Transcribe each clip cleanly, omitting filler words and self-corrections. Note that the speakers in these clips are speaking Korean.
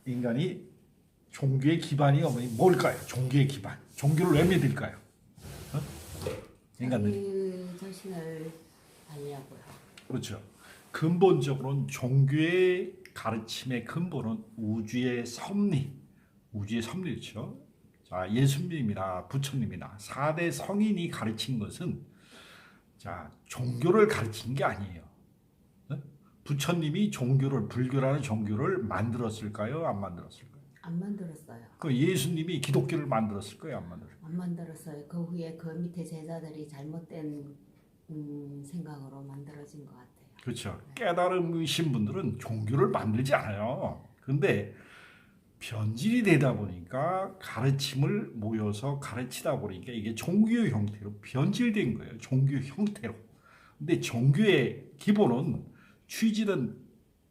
인간이 종교의 기반이 뭘까요? 종교의 기반. 종교를 왜 믿을까요? 어? 인간들이. 자기 자신을 알려고요. 그렇죠. 근본적으로는 종교의 가르침의 근본은 우주의 섭리, 우주의 섭리죠. 자, 예수님이나 부처님이나 4대 성인이 가르친 것은 자, 종교를 가르친 게 아니에요. 어? 부처님이 종교를, 불교라는 종교를 만들었을까요? 안 만들었을까요? 안 만들었어요. 그 예수님이 기독교를 만들었을까요? 안 만들었을까요? 안 만들었어요. 그 후에 그 밑에 제자들이 잘못된 생각으로 만들어진 것 같아요. 그렇죠. 깨달으신 분들은 종교를 만들지 않아요. 그런데 변질이 되다 보니까 가르침을 모여서 가르치다 보니까 이게 종교 형태로 변질된 거예요. 종교 형태로. 근데 종교의 기본은 취지는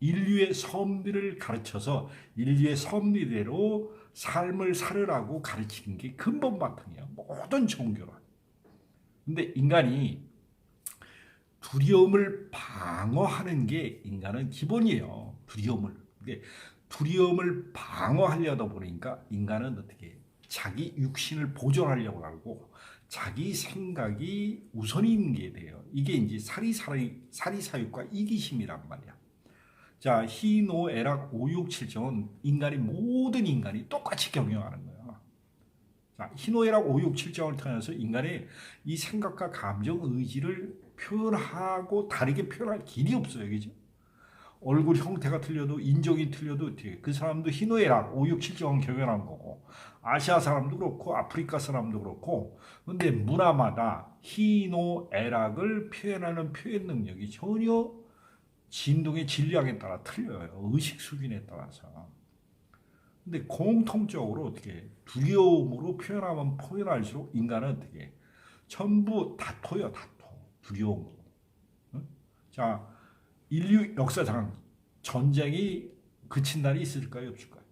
인류의 섭리를 가르쳐서 인류의 섭리대로 삶을 살으라고 가르치는 게 근본 바탕이에요. 모든 종교는. 근데 인간이 두려움을 방어하는 게 인간은 기본이에요. 두려움을. 근데 두려움을 방어하려다 보니까 인간은 어떻게 자기 육신을 보존하려고 하고 자기 생각이 우선인 게 돼요. 이게 이제 사리사욕과 이기심이란 말이야. 자, 희노애락 오육칠정은 모든 인간이 똑같이 경영하는 거야. 자, 희노애락 오육칠정을 통해서 인간의 이 생각과 감정, 의지를 표현하고 다르게 표현할 길이 없어요. 그죠? 얼굴 형태가 틀려도 인종이 틀려도 어떻게 그 사람도 희노애락 5, 6, 7정 경연한 거고 아시아 사람도 그렇고 아프리카 사람도 그렇고 근데 문화마다 희노애락을 표현하는 표현 능력이 전혀 진동의 질량에 따라 틀려요. 의식 수준에 따라서. 근데 공통적으로 어떻게 두려움으로 표현할수록 인간은 어떻게 전부 다퉈요. 다퉈. 두려움으로. 응? 자, 인류 역사상 전쟁이 그친 날이 있을까요? 없을까요?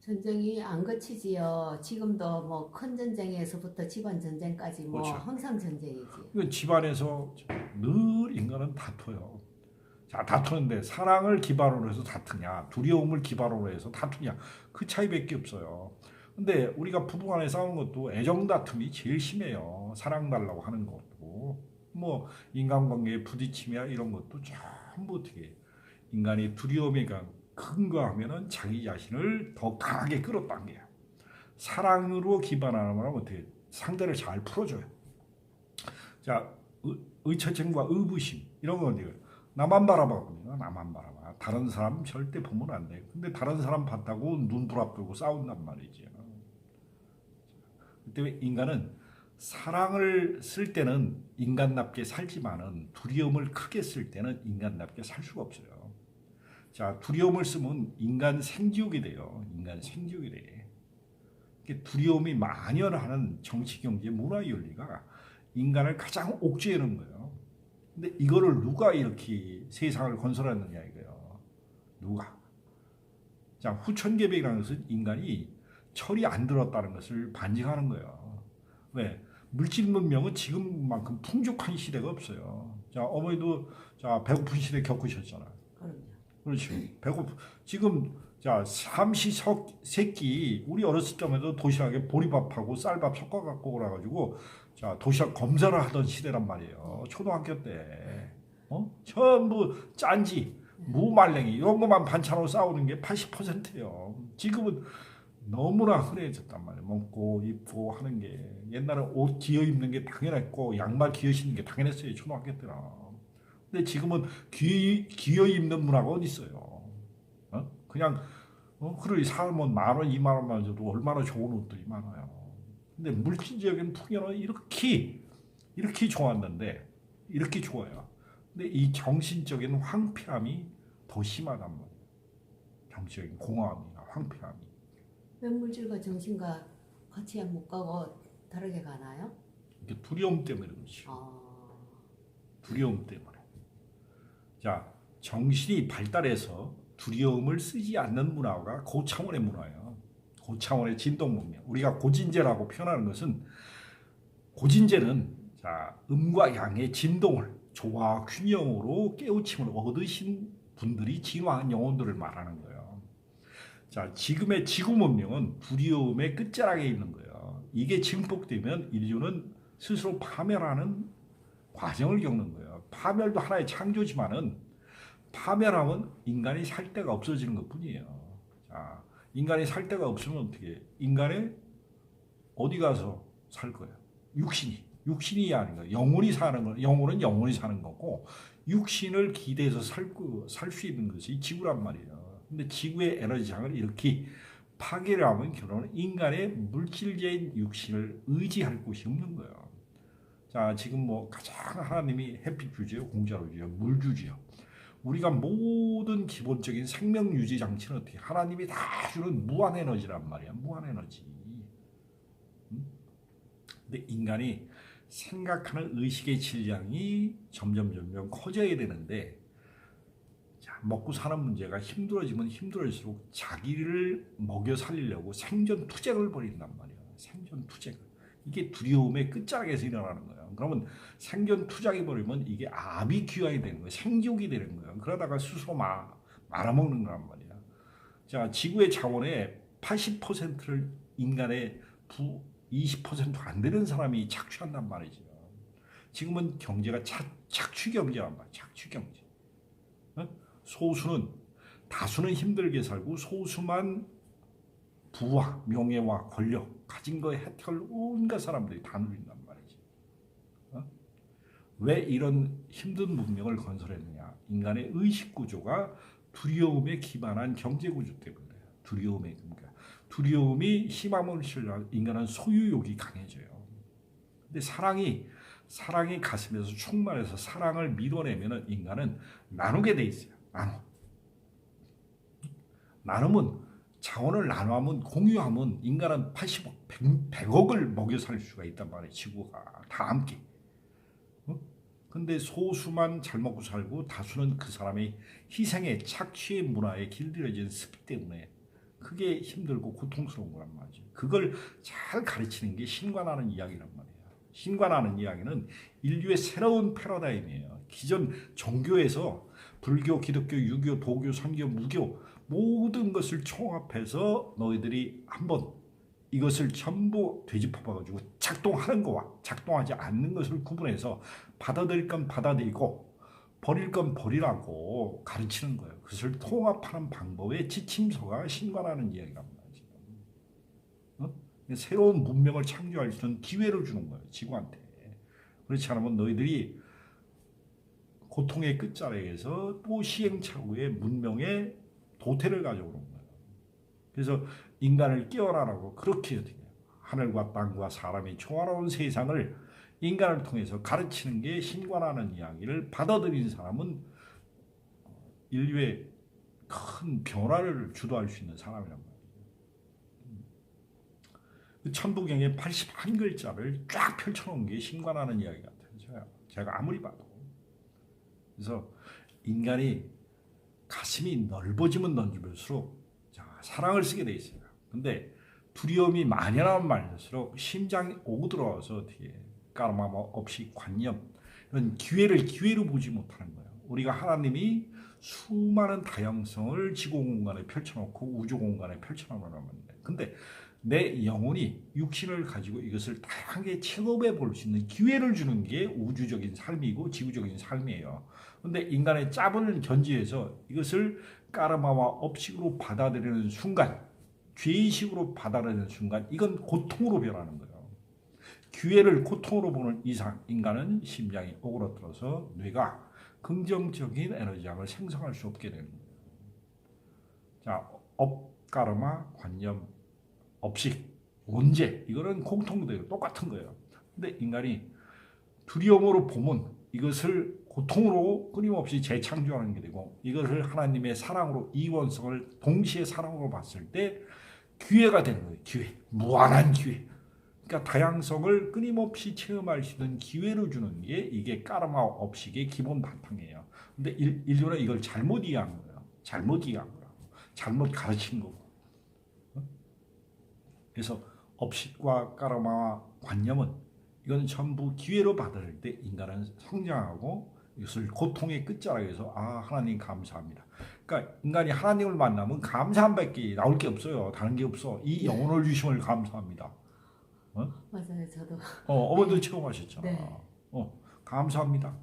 전쟁이 안 그치지요. 지금도 뭐 큰 전쟁에서부터 집안 전쟁까지 뭐 그렇죠. 항상 전쟁이지. 그 집안에서 늘 인간은 다퉈요. 자, 다투는데 사랑을 기반으로 해서 다투냐, 두려움을 기반으로 해서 다투냐, 그 차이밖에 없어요. 근데 우리가 부부간에 싸우는 것도 애정 다툼이 제일 심해요. 사랑 달라고 하는 것도. 뭐 인간관계에 부딪히며 이런 것도 전부 어떻게 인간이 두려움에 근거하면은 자기 자신을 더 강하게 끌어당겨요. 사랑으로 기반하면 어떻게 상대를 잘 풀어줘요. 자, 의처증과 의부심 이런 건 이거 나만 바라보거든요. 나만 바라봐. 다른 사람 절대 보면 안 돼요. 근데 다른 사람 봤다고 눈 부랍뜨고 싸운단 말이죠. 그때 인간은 사랑을 쓸 때는 인간답게 살지만은 두려움을 크게 쓸 때는 인간답게 살 수가 없어요. 자, 두려움을 쓰면 인간 생지옥이 돼요. 인간 생지옥이 돼. 두려움이 만연하는 정치, 경제, 문화 윤리가 인간을 가장 옥죄해 놓은 거예요. 근데 이거를 누가 이렇게 세상을 건설했느냐 이거예요. 누가? 자, 후천개벽이라는 것은 인간이 철이 안 들었다는 것을 반증하는 거예요. 왜? 물질 문명은 지금만큼 풍족한 시대가 없어요. 자, 어머니도 자 배고픈 시대 겪으셨잖아요. 그럼요. 그렇지. 지금 자 삼시세끼 우리 어렸을 때에도 도시락에 보리밥하고 쌀밥 섞어 갖고 오라가지고 자 도시락 검사를 하던 시대란 말이에요. 초등학교 때 전부 짠지 무말랭이 이런 것만 반찬으로 싸우는 게 80%예요. 지금은 너무나 흔해졌단 말이에요. 먹고 입고 하는 게 옛날에 옷 기어 입는 게 당연했고 양말 기어 신는 게 당연했어요. 초등학교 때는. 근데 지금은 기어 입는 문화가 어디 있어요? 그냥 그래 사면 10,000원, 20,000원만 줘도 얼마나 좋은 옷들이 많아요. 근데 물질적인 풍요는 이렇게 좋았는데 이렇게 좋아요. 근데 이 정신적인 황폐함이 더 심하단 말이에요. 정신적인 공허함이나 황폐함이. 왜 물질과 정신과 같이 못 가고 다르게 가나요? 이게 두려움 때문에 그렇지. 두려움 때문에. 자, 정신이 발달해서 두려움을 쓰지 않는 문화가 고차원의 문화예요. 고차원의 진동 문명. 우리가 고진제라고 표현하는 것은 고진제는 자, 음과 양의 진동을 조화 균형으로 깨우침을 얻으신 분들이 진화한 영혼들을 말하는 거예요. 자, 지금의 지구 문명은 두려움의 끝자락에 있는 거예요. 이게 증폭되면 인류는 스스로 파멸하는 과정을 겪는 거예요. 파멸도 하나의 창조지만은 파멸하면 인간이 살 데가 없어지는 것뿐이에요. 자, 인간이 살 데가 없으면 어떻게 해? 인간이 어디 가서 살 거예요? 육신이 아닌가. 영혼이 사는 거, 영혼은 영혼이 사는 거고 육신을 기대해서 살 수 있는 것이 지구란 말이에요. 근데 지구의 에너지장을 이렇게 파괴를 하면 결론은 인간의 물질적인 육신을 의지할 곳이 없는 거예요. 자, 지금 뭐 가장 하나님이 햇빛 주지요, 공짜로 주지요, 물 주지요. 우리가 모든 기본적인 생명 유지 장치는 어떻게 하나님이 다 주는 무한 에너지란 말이야. 무한 에너지. 근데 인간이 생각하는 의식의 질량이 점점 커져야 되는데, 자, 먹고 사는 문제가 힘들어지면 힘들어질수록 자기를 먹여 살리려고 생존 투쟁을 벌인단 말이야. 생존 투쟁. 이게 두려움의 끝자락에서 일어나는 거야. 그러면 생존 투쟁이 벌이면 이게 아비규환이 되는 거야. 생존이 되는 거야. 그러다가 스스로 말아먹는 거란 말이야. 자, 지구의 자원의 80%를 인간의 20%안 되는 사람이 착취한단 말이죠. 지금은 경제가 착취 경제란 말이야. 착취 경제. 소수는 다수는 힘들게 살고 소수만 부와 명예와 권력 가진 거에 혜택을 온갖 사람들이 다 누린단 말이지. 왜 이런 힘든 문명을 건설했느냐? 인간의 의식 구조가 두려움에 기반한 경제 구조 때문에. 두려움이 심함을실로 인간은 소유욕이 강해져요. 근데 사랑이 가슴에서 충만해서 사랑을 밀어내면 인간은 나누게 돼 있어요. 나눔은 자원을 나누면 공유하면 인간은 80억, 100억을 먹여 살 수가 있단 말이에요. 지구가 다 함께. 근데 소수만 잘 먹고 살고 다수는 그 사람의 희생의 착취의 문화에 길들여진 습기 때문에 그게 힘들고 고통스러운 거란 말이죠. 그걸 잘 가르치는 게 신관하는 이야기란 말이에요. 신관하는 이야기는 인류의 새로운 패러다임이에요. 기존 종교에서 불교, 기독교, 유교, 도교, 선교, 무교 모든 것을 총합해서 너희들이 한번 이것을 전부 되짚어봐가지고 작동하는 거와 작동하지 않는 것을 구분해서 받아들일 건 받아들이고 버릴 건 버리라고 가르치는 거예요. 그것을 통합하는 방법의 지침서가 신관하는 이야기란 말이죠. 새로운 문명을 창조할 수 있는 기회를 주는 거예요. 지구한테. 그렇지 않으면 너희들이 고통의 끝자락에서 또 시행착오의 문명의 도태를 가져오는 거예요. 그래서 인간을 깨어나라고 그렇게 어떻게 하늘과 땅과 사람이 조화로운 세상을 인간을 통해서 가르치는 게 신관하는 이야기를 받아들인 사람은 인류의 큰 변화를 주도할 수 있는 사람이란 말이에요. 천부경의 81글자를 쫙 펼쳐놓은 게 신관하는 이야기 같아요. 제가 아무리 봐도. 그래서 인간이 가슴이 넓어지면 넓을수록 사랑을 쓰게 돼 있어요. 근데 두려움이 만연하면 많을수록 심장이 오고 들어와서 어떻게 까르마 없이 관념 이런 기회로 보지 못하는 거예요. 우리가 하나님이 수많은 다양성을 지구 공간에 펼쳐놓고 우주 공간에 펼쳐놓으면 근데 내 영혼이 육신을 가지고 이것을 다양하게 체험해 볼 수 있는 기회를 주는 게 우주적인 삶이고 지구적인 삶이에요. 근데 인간의 짭을 견지해서 이것을 까르마와 업식으로 받아들이는 순간, 죄의식으로 받아들이는 순간 이건 고통으로 변하는 거예요. 기회를 고통으로 보는 이상 인간은 심장이 오그라들어서 뇌가 긍정적인 에너지량을 생성할 수 없게 되는 거예요. 자, 까르마, 관념, 업식, 원죄 이거는 공통돼요. 똑같은 거예요. 근데 인간이 두려움으로 보면 이것을 고통으로 끊임없이 재창조하는 게 되고 이것을 하나님의 사랑으로 이원성을 동시에 사랑으로 봤을 때 기회가 되는 거예요. 기회, 무한한 기회. 그러니까 다양성을 끊임없이 체험할 수 있는 기회를 주는 게 이게 까르마 업식의 기본 바탕이에요. 근데 인류는 이걸 잘못 이해한 거예요. 잘못 가르친 거고. 그래서 업식과 까르마와 관념은 이건 전부 기회로 받을 때 인간은 성장하고 이것을 고통의 끝자락에서 하나님 감사합니다. 그러니까 인간이 하나님을 만나면 감사함밖에 나올 게 없어요. 다른 게 없어. 이 영혼을 주심을 감사합니다. 맞아요. 저도. 어머니도 네. 체험하셨잖아. 네. 감사합니다.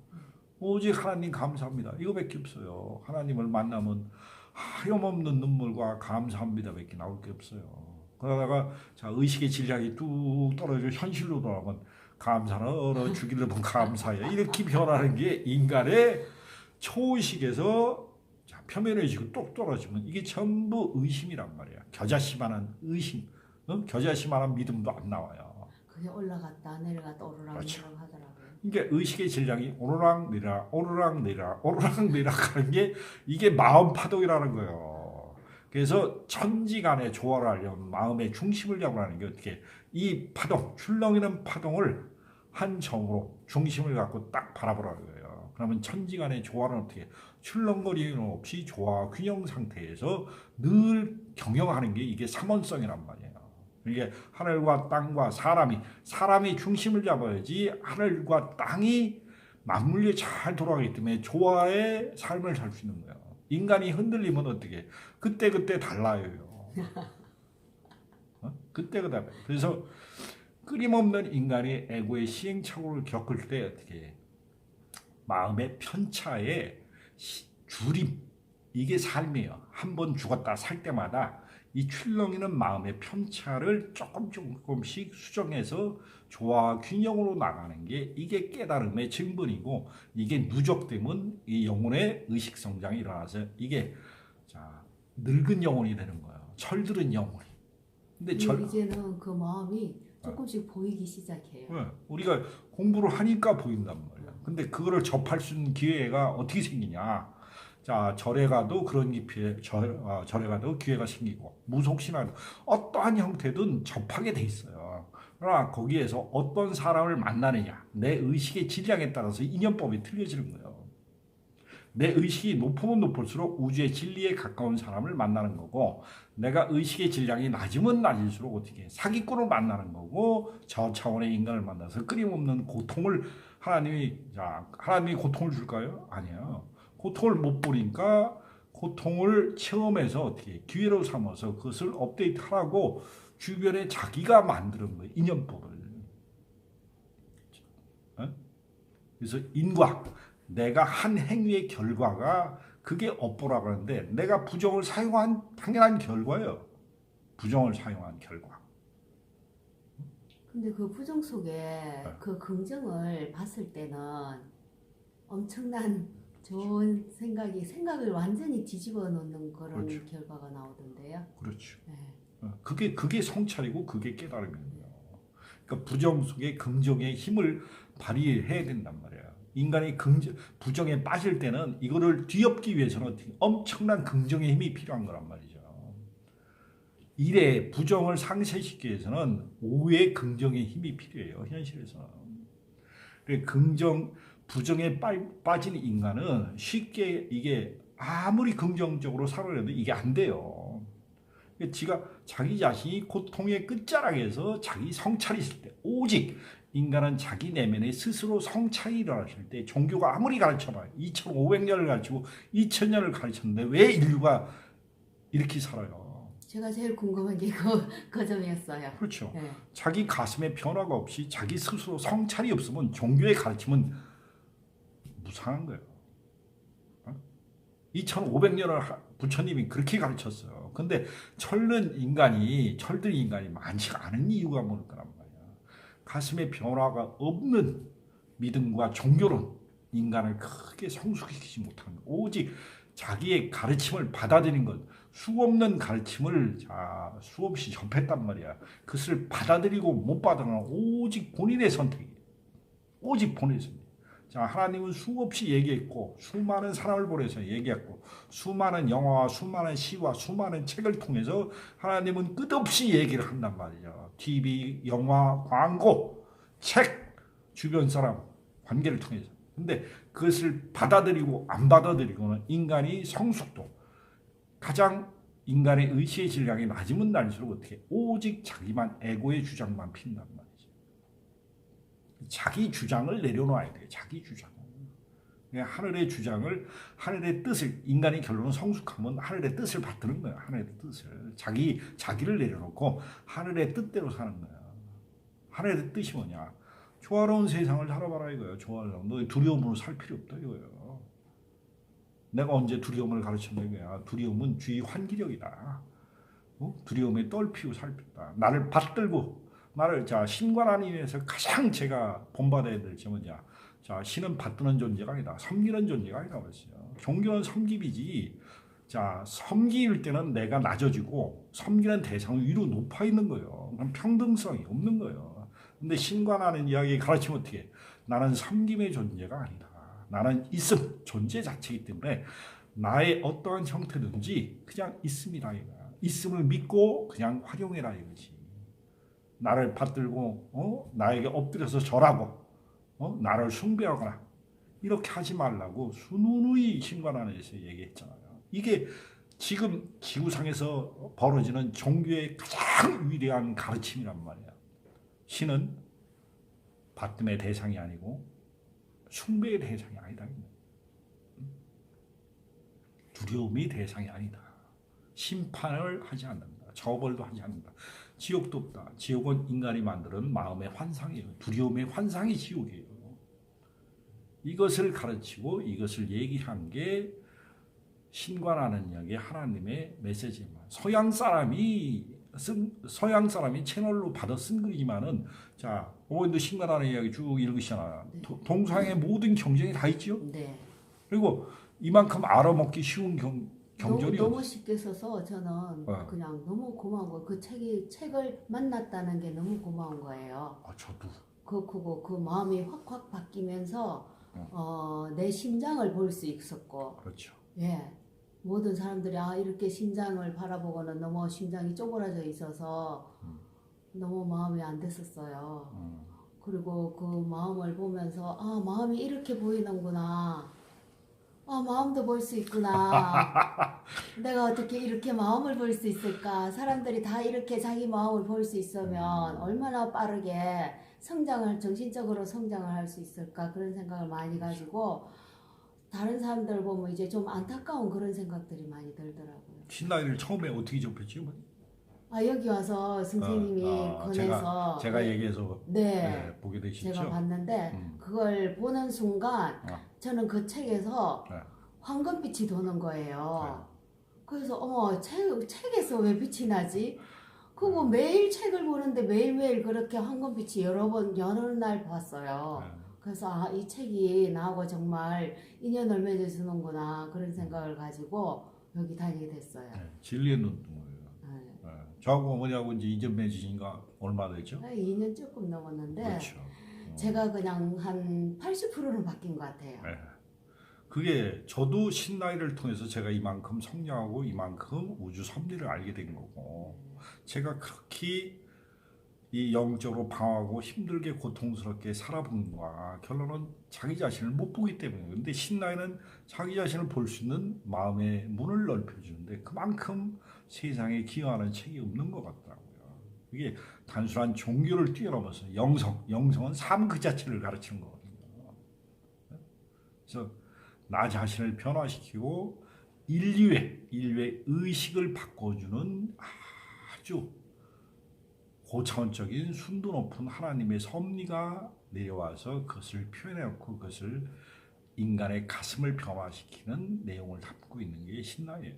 오직 하나님 감사합니다. 이거밖에 없어요. 하나님을 만나면 하염없는 눈물과 감사합니다밖에 나올 게 없어요. 그러다가 자 의식의 질량이 뚝 떨어져 현실로 돌아오면 감사는 얼어 주기를 본 감사해. 이렇게 변하는 게 인간의 초의식에서 자, 표면해지고 뚝 떨어지면 이게 전부 의심이란 말이야. 겨자씨만한 의심, 겨자씨만한 믿음도 안 나와요. 그게 올라갔다 내려갔다 오르락 그렇죠. 내리락 하더라고요. 이게 의식의 질량이 오르락 내리락 오르락 내리락 오르락 내리락 하는 게 이게 마음 파동이라는 거예요. 그래서 천지간의 조화를 하려면 마음의 중심을 잡으라는 게 어떻게 이 파동 출렁이는 파동을 한 점으로 중심을 갖고 딱 바라보라는 거예요. 그러면 천지간의 조화는 어떻게 출렁거리는 없이 조화 균형 상태에서 늘 경영하는 게 이게 삼원성이란 말이에요. 이게 하늘과 땅과 사람이 중심을 잡아야지 하늘과 땅이 맞물려 잘 돌아가기 때문에 조화의 삶을 살 수 있는 거예요. 인간이 흔들리면 어떻게? 그때 달라요. 그때. 그래서 끊임없는 인간이 에고의 시행착오를 겪을 때 어떻게? 마음의 편차에 줄임 이게 삶이에요. 한 번 죽었다 살 때마다 이 출렁이는 마음의 편차를 조금씩 수정해서 조화 균형으로 나가는 게 이게 깨달음의 증분이고 이게 누적되면 이 영혼의 의식 성장이 일어나서 이게 자 늙은 영혼이 되는 거예요. 철들은 영혼이. 근데 이제는 그 마음이 조금씩 보이기 시작해요. 우리가 공부를 하니까 보인단 말이야. 근데 그거를 접할 수 있는 기회가 어떻게 생기냐? 자, 절에 가도 그런 절에 가도 기회가 생기고 무속신앙도 어떠한 형태든 접하게 돼 있어요. 그러나 거기에서 어떤 사람을 만나느냐, 내 의식의 질량에 따라서 인연법이 틀려지는 거예요. 내 의식이 높으면 높을수록 우주의 진리에 가까운 사람을 만나는 거고 내가 의식의 질량이 낮으면 낮을수록 어떻게 사기꾼을 만나는 거고 저 차원의 인간을 만나서 끊임없는 고통을 하나님이 고통을 줄까요? 아니에요. 고통을 못 보니까 고통을 체험해서 어떻게 기회로 삼아서 그것을 업데이트하라고 주변에 자기가 만드는 거예요. 인연법을. 그래서 인과 내가 한 행위의 결과가 그게 업보라고 하는데 내가 부정을 사용한 당연한 결과예요. 부정을 사용한 결과. 근데 그 부정 속에 그 긍정을 봤을 때는 엄청난 좋은 생각을 완전히 뒤집어 놓는 그런 그렇죠. 결과가 나오던데요. 그렇죠. 네. 그게 성찰이고 그게 깨달음이에요. 그러니까 부정 속에 긍정의 힘을 발휘해야 된단 말이에요. 인간이 부정에 빠질 때는 이거를 뒤엎기 위해서는 엄청난 긍정의 힘이 필요한 거란 말이죠. 일에 부정을 상쇄시키기 위해서는 오후에 긍정의 힘이 필요해요. 현실에서는. 부정에 빠진 인간은 쉽게 이게 아무리 긍정적으로 살아내도 이게 안 돼요. 자기 자신이 고통의 끝자락에서 자기 성찰이 있을 때 오직 인간은 자기 내면에 스스로 성찰이 일어났을 때 종교가 아무리 가르쳐봐요. 2500년을 가르치고 2000년을 가르쳤는데 왜 인류가 이렇게 살아요? 제가 제일 궁금한 게 그 점이었어요. 그렇죠. 네. 자기 가슴에 변화가 없이 자기 스스로 성찰이 없으면 종교의 가르침은 무상한 거예요. 2500년을 부처님이 그렇게 가르쳤어요. 근데 철든 인간이 많지가 않은 이유가 뭘 거란 말이야. 가슴에 변화가 없는 믿음과 종교론 인간을 크게 성숙시키지 못하는 것. 오직 자기의 가르침을 받아들인 것. 수없는 가르침을 수없이 접했단 말이야. 그것을 받아들이고 못 받아들이는 오직 본인의 선택이에요. 오직 본인의 선택. 자, 하나님은 수없이 얘기했고 수많은 사람을 보내서 얘기했고 수많은 영화와 수많은 시와 수많은 책을 통해서 하나님은 끝없이 얘기를 한단 말이죠. TV, 영화, 광고, 책, 주변 사람 관계를 통해서. 근데 그것을 받아들이고 안 받아들이고는 인간이 성숙도 가장 인간의 의식의 질량이 낮으면 낮을수록 어떻게 오직 자기만 에고의 주장만 핀단 말이죠. 자기 주장을 내려놓아야 돼요. 자기 주장. 그냥 하늘의 주장을, 하늘의 뜻을, 인간의 결론은 성숙하면 하늘의 뜻을 받드는 거야. 하늘의 뜻을 자기를 내려놓고 하늘의 뜻대로 사는 거야. 하늘의 뜻이 뭐냐? 조화로운 세상을 살아봐라 이거예요. 조화로운. 너 두려움으로 살 필요 없다 이거예요. 내가 언제 두려움을 가르쳤냐 이거야. 두려움은 주의 환기력이다. 두려움에 떨피고 살폈다. 나를 받들고 자 신관하는 위해서 가장 제가 본받아야 될 점은 자 신은 받드는 존재가 아니다. 섬기는 존재가 아니다 그랬어요. 종교는 섬김이지. 자 섬기일 때는 내가 낮아지고 섬기는 대상 위로 높아 있는 거예요. 평등성이 없는 거예요. 근데 신관하는 이야기 가르치면 어떻게? 나는 섬김의 존재가 아니다. 나는 있음 존재 자체이기 때문에 나의 어떠한 형태든지 그냥 있음이다 이거야. 있음을 믿고 그냥 활용해라 이거지. 나를 받들고 나에게 엎드려서 절하고 나를 숭배하거나 이렇게 하지 말라고 순훈의 신관안에서 얘기했잖아요. 이게 지금 지구상에서 벌어지는 종교의 가장 위대한 가르침이란 말이야. 신은 받침의 대상이 아니고 숭배의 대상이 아니다. 두려움이 대상이 아니다. 심판을 하지 않는다. 처벌도 하지 않는다. 지옥도 없다. 지옥은 인간이 만드는 마음의 환상이에요. 두려움의 환상이 지옥이에요. 이것을 가르치고 이것을 얘기한 게 신관하는 이야기 하나님의 메시지만 서양 사람이 채널로 받아 쓴 글이지만은 자 오늘도 신관하는 이야기 쭉 읽으시잖아요. 네. 동서양의 모든 경전이 다 있죠. 네. 그리고 이만큼 알아먹기 쉬운 경전이 너무 쉽게 써서 저는 그냥 너무 고마운 거예요. 그 책을 만났다는 게 너무 고마운 거예요. 저도. 그 마음이 확확 바뀌면서 내 심장을 볼 수 있었고. 그렇죠. 예. 모든 사람들이 이렇게 심장을 바라보고는 너무 심장이 쪼그라져 있어서 너무 마음이 안 됐었어요. 그리고 그 마음을 보면서 마음이 이렇게 보이는구나. 마음도 볼 수 있구나. 내가 어떻게 이렇게 마음을 볼 수 있을까? 사람들이 다 이렇게 자기 마음을 볼 수 있으면 얼마나 빠르게 정신적으로 성장을 할 수 있을까? 그런 생각을 많이 가지고 다른 사람들 보면 이제 좀 안타까운 그런 생각들이 많이 들더라고요. 신라이를 처음에 어떻게 접했지? 여기 와서 선생님이 권해서 제가 얘기해서 보게 되시죠? 제가 봤는데 그걸 보는 순간 저는 그 책에서 황금빛이 도는 거예요. 그래서 책에서 왜 빛이 나지? 그거 매일 책을 보는데 매일매일 그렇게 황금빛이 여러 날 봤어요. 그래서 이 책이 나하고 정말 인연을 맺어주는구나 그런 생각을 가지고 여기 다니게 됐어요. 진리의 눈동이에요. 저하고 어머니하고 이제 이전 맺으신가 얼마 됐죠? 2년 조금 넘었는데 그렇죠. 제가 그냥 한 80%는 바뀐 것 같아요. 그게 저도 신라이를 통해서 제가 이만큼 성장하고 이만큼 우주 섭리를 알게 된 거고 제가 그렇게 이 영적으로 방황하고 힘들게 고통스럽게 살아본 거야. 결론은 자기 자신을 못 보기 때문에. 근데 신라이는 자기 자신을 볼 수 있는 마음의 문을 넓혀주는데 그만큼 세상에 기여하는 책이 없는 것 같더라고요. 이게 단순한 종교를 뛰어넘어서 영성은 삶 그 자체를 가르치는 거거든요. 그래서 나 자신을 변화시키고 인류의 의식을 바꿔주는 아주 고차원적인 순도 높은 하나님의 섭리가 내려와서 그것을 표현해놓고 그것을 인간의 가슴을 변화시키는 내용을 담고 있는 게 신라예요.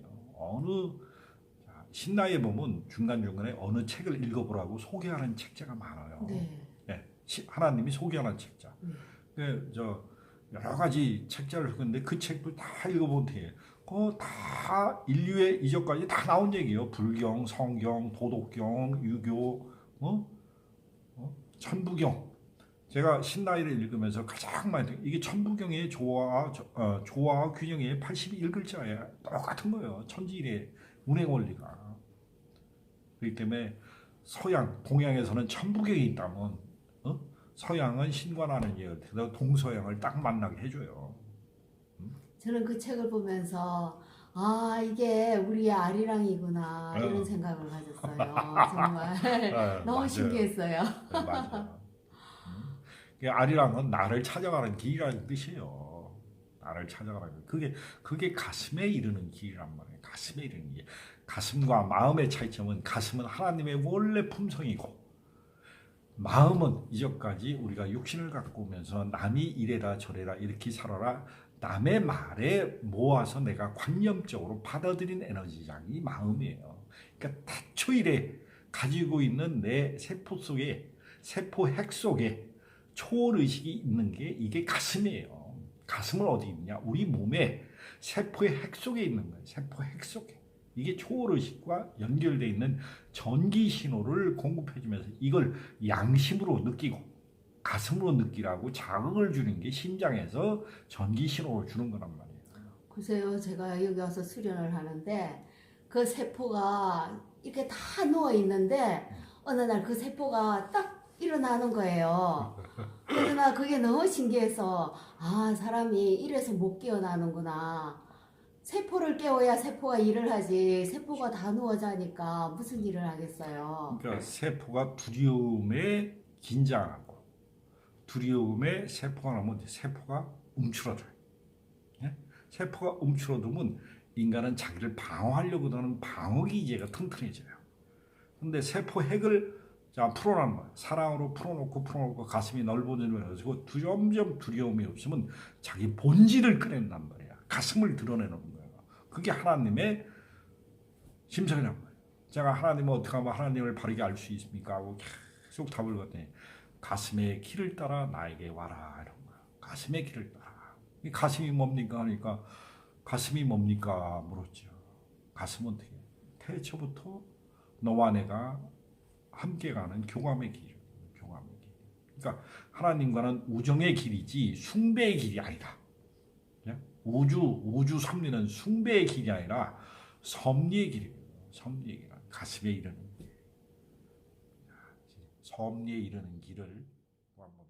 신라에 보면 중간중간에 어느 책을 읽어보라고 소개하는 책자가 많아요. 하나님이 소개하는 책자. 여러 가지 책자를 읽었는데 그 책도 다 읽어보면 돼. 다 인류의 이전까지 다 나온 얘기예요. 불경, 성경, 도덕경, 유교, 천부경. 제가 신라이를 읽으면서 가장 많이 이게 천부경의 조화와 균형의 81글자에 똑같은 거예요. 천지일의 운행 원리가. 그렇기 때문에 동양에서는 천부경이 있다면 서양은 신관하는 예를 동서양을 딱 만나게 해줘요. 저는 그 책을 보면서 이게 우리의 아리랑이구나 이런 생각을 가졌어요. 정말 너무 신기했어요. 맞아요. 아리랑은 나를 찾아가는 길이라는 뜻이에요. 나를 찾아가라고. 그게 가슴에 이르는 길이란 말이에요. 가슴에 이르는 길. 가슴과 마음의 차이점은 가슴은 하나님의 원래 품성이고 마음은 이전까지 우리가 육신을 갖고 오면서 남이 이래라 저래라 이렇게 살아라 남의 말에 모아서 내가 관념적으로 받아들인 에너지장이 마음이에요. 그러니까 태초일에 가지고 있는 내 세포 속에 세포 핵 속에 초월의식이 있는 게 이게 가슴이에요. 가슴은 어디 있냐? 우리 몸에 세포의 핵 속에 있는 거예요. 세포 핵 속에. 이게 초월의식과 연결되어 있는 전기 신호를 공급해주면서 이걸 양심으로 느끼고 가슴으로 느끼라고 자극을 주는 게 심장에서 전기 신호를 주는 거란 말이에요. 글쎄요, 제가 여기 와서 수련을 하는데 그 세포가 이렇게 다 누워 있는데 어느 날 그 세포가 딱 일어나는 거예요. 그래서 나 그게 너무 신기해서 아, 사람이 이래서 못 깨어나는구나. 세포를 깨워야 세포가 일을 하지. 세포가 다 누워 자니까 무슨 일을 하겠어요. 그러니까 세포가 두려움에 긴장하고 두려움에 세포가 나면 세포가 움츠러져요. 예? 세포가 움츠러들면 인간은 자기를 방어하려고 하는 방어 기제가 튼튼해져요. 근데 세포 핵을 자 풀어놓는 거예요. 사랑으로 풀어놓고 가슴이 넓어지면서 점점 두려움이 없으면 자기 본질을 꺼낸단 말이야. 가슴을 드러내는 거예요. 그게 하나님의 심성이란 말이에요. 제가 하나님을 어떻게 하면 하나님을 바르게 알 수 있습니까? 하고 계속 답을 받더니 가슴의 길을 따라 나에게 와라 이런 거예요. 가슴의 길을 따라. 이 가슴이 뭡니까 하니까 가슴이 뭡니까 물었죠. 가슴은 어떻게? 태초부터 너와 내가 함께 가는 교감의 길이에요. 교감의 길. 그러니까 하나님과는 우정의 길이지 숭배의 길이 아니다. 우주 섭리는 숭배의 길이 아니라 섭리의 길이에요. 섭리의 길. 가슴에 이르는 길. 섭리에 이르는 길을 한번